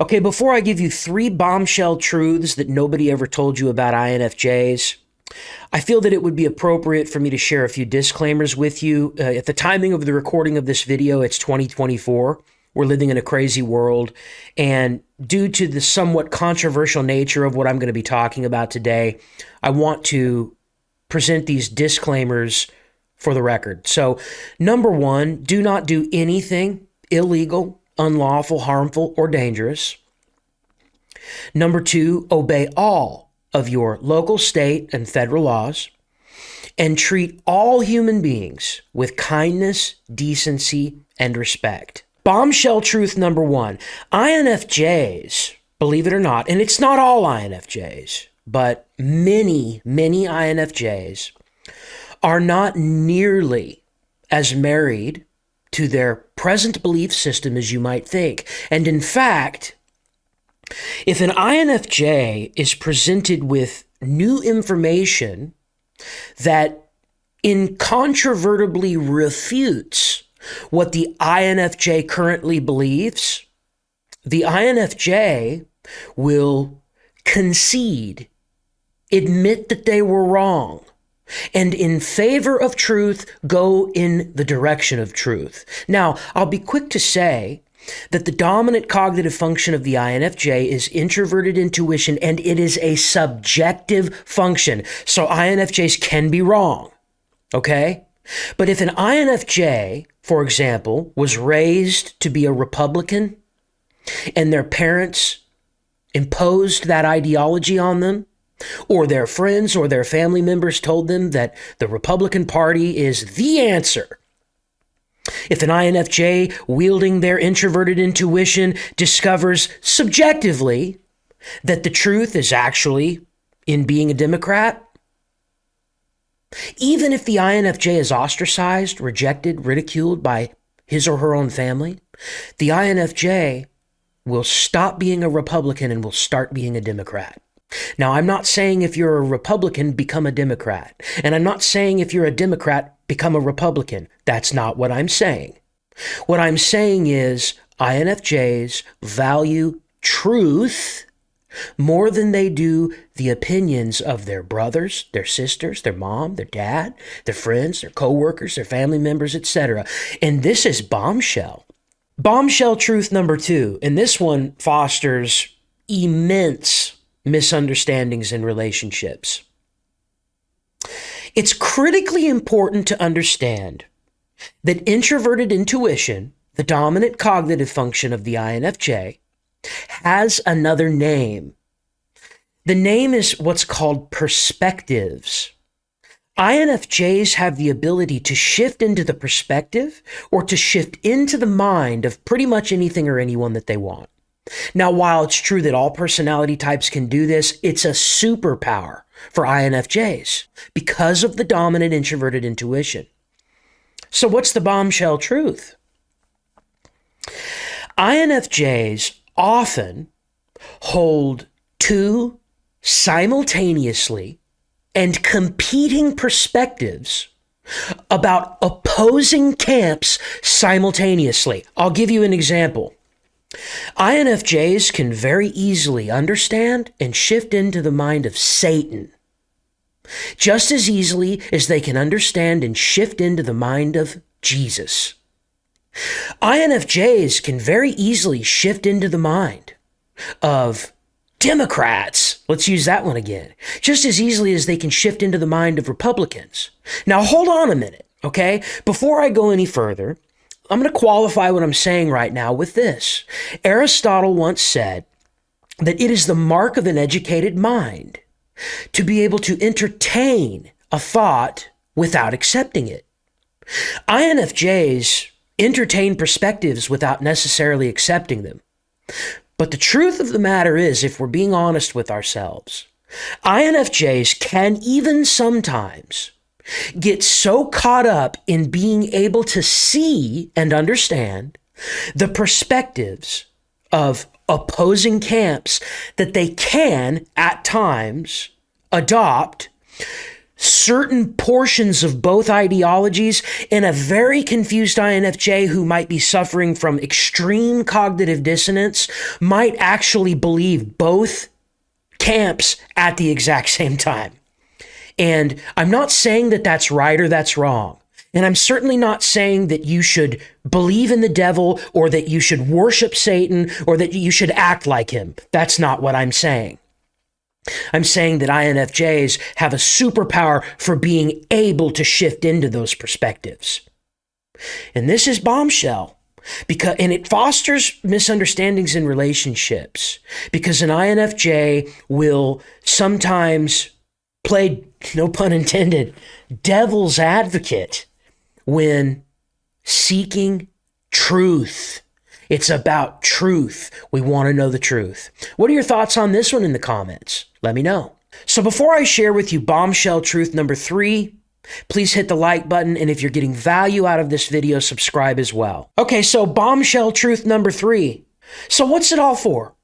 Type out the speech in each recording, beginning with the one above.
Okay, before I give you 3 bombshell truths that nobody ever told you about INFJs, I feel that it would be appropriate for me to share a few disclaimers with you. At the timing of the recording of this video, it's 2024. We're living in a crazy world. And due to the somewhat controversial nature of what I'm going to be talking about today, I want to present these disclaimers for the record. So, number one, do not do anything illegal, unlawful, harmful, or dangerous. Number two, obey all of your local, state, and federal laws, and treat all human beings with kindness, decency, and respect. Bombshell truth number one, INFJs, believe it or not, and it's not all INFJs, but many INFJs are not nearly as married to their present belief system as you might think. And in fact, if an INFJ is presented with new information that incontrovertibly refutes what the INFJ currently believes, the INFJ will concede, admit that they were wrong, and in favor of truth, go in the direction of truth. Now, I'll be quick to say that the dominant cognitive function of the INFJ is introverted intuition, and it is a subjective function. So INFJs can be wrong, okay? But if an INFJ, for example, was raised to be a Republican and their parents imposed that ideology on them, or their friends or their family members told them that the Republican Party is the answer. If an INFJ wielding their introverted intuition discovers subjectively that the truth is actually in being a Democrat, even if the INFJ is ostracized, rejected, ridiculed by his or her own family, the INFJ will stop being a Republican and will start being a Democrat. Now, I'm not saying if you're a Republican, become a Democrat. And I'm not saying if you're a Democrat, become a Republican. That's not what I'm saying. What I'm saying is INFJs value truth more than they do the opinions of their brothers, their sisters, their mom, their dad, their friends, their coworkers, their family members, etc. And this is bombshell. Bombshell truth number two, and this one fosters immense misunderstandings in relationships. It's critically important to understand that introverted intuition, the dominant cognitive function of the INFJ, has another name. The name is what's called perspectives. INFJs have the ability to shift into the perspective or to shift into the mind of pretty much anything or anyone that they want. Now, while it's true that all personality types can do this, it's a superpower for INFJs because of the dominant introverted intuition. So what's the bombshell truth? INFJs often hold two simultaneously and competing perspectives about opposing camps simultaneously. I'll give you an example. INFJs can very easily understand and shift into the mind of Satan, just as easily as they can understand and shift into the mind of Jesus. INFJs can very easily shift into the mind of Democrats. Let's use that one again. Just as easily as they can shift into the mind of Republicans. Now, hold on a minute, okay? Before I go any further, I'm going to qualify what I'm saying right now with this. Aristotle once said that it is the mark of an educated mind to be able to entertain a thought without accepting it. INFJs entertain perspectives without necessarily accepting them. But the truth of the matter is, if we're being honest with ourselves, INFJs can even sometimes get so caught up in being able to see and understand the perspectives of opposing camps that they can, at times, adopt certain portions of both ideologies, and a very confused INFJ who might be suffering from extreme cognitive dissonance might actually believe both camps at the exact same time. And I'm not saying that that's right or that's wrong. And I'm certainly not saying that you should believe in the devil or that you should worship Satan or that you should act like him. That's not what I'm saying. I'm saying that INFJs have a superpower for being able to shift into those perspectives. And this is Bombshell. And it fosters misunderstandings in relationships because an INFJ will sometimes play, no pun intended, devil's advocate when seeking truth. It's about truth. We want to know the truth. What are your thoughts on this one in the comments? Let me know. So before I share with you Bombshell Truth number 3, please hit the like button. And if you're getting value out of this video, subscribe as well. Okay, so Bombshell Truth number 3. So what's it all for?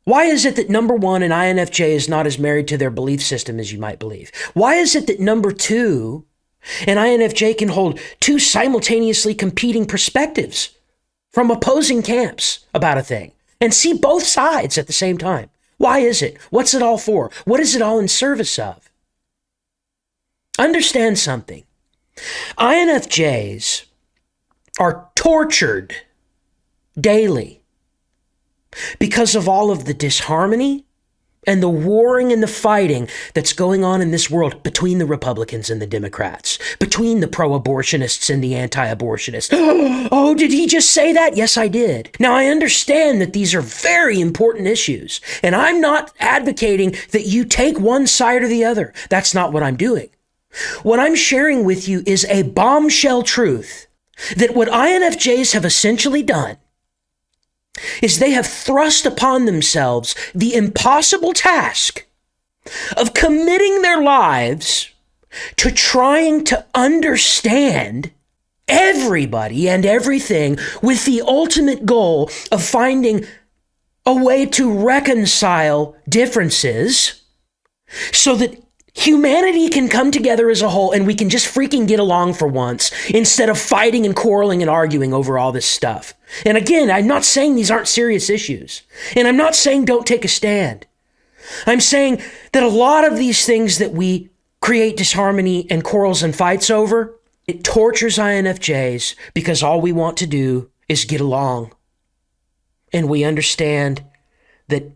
Why is it that number 1, an INFJ is not as married to their belief system as you might believe? Why is it that number 2, an INFJ can hold 2 simultaneously competing perspectives from opposing camps about a thing and see both sides at the same time? Why is it? What's it all for? What is it all in service of? Understand something. INFJs are tortured daily because of all of the disharmony and the warring and the fighting that's going on in this world between the Republicans and the Democrats, between the pro-abortionists and the anti-abortionists. Oh, did he just say that? Yes, I did. Now, I understand that these are very important issues, and I'm not advocating that you take one side or the other. That's not what I'm doing. What I'm sharing with you is a bombshell truth that what INFJs have essentially done is they have thrust upon themselves the impossible task of committing their lives to trying to understand everybody and everything with the ultimate goal of finding a way to reconcile differences so that humanity can come together as a whole and we can just freaking get along for once instead of fighting and quarreling and arguing over all this stuff. And again, I'm not saying these aren't serious issues. And I'm not saying don't take a stand. I'm saying that a lot of these things that we create disharmony and quarrels and fights over, it tortures INFJs because all we want to do is get along. And we understand that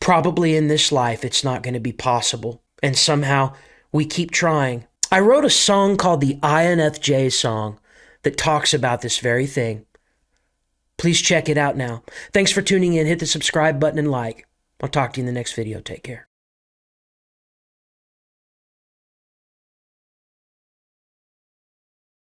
probably in this life it's not going to be possible. And somehow we keep trying. I wrote a song called the INFJ song that talks about this very thing. Please check it out now. Thanks for tuning in. Hit the subscribe button and like. I'll talk to you in the next video. Take care.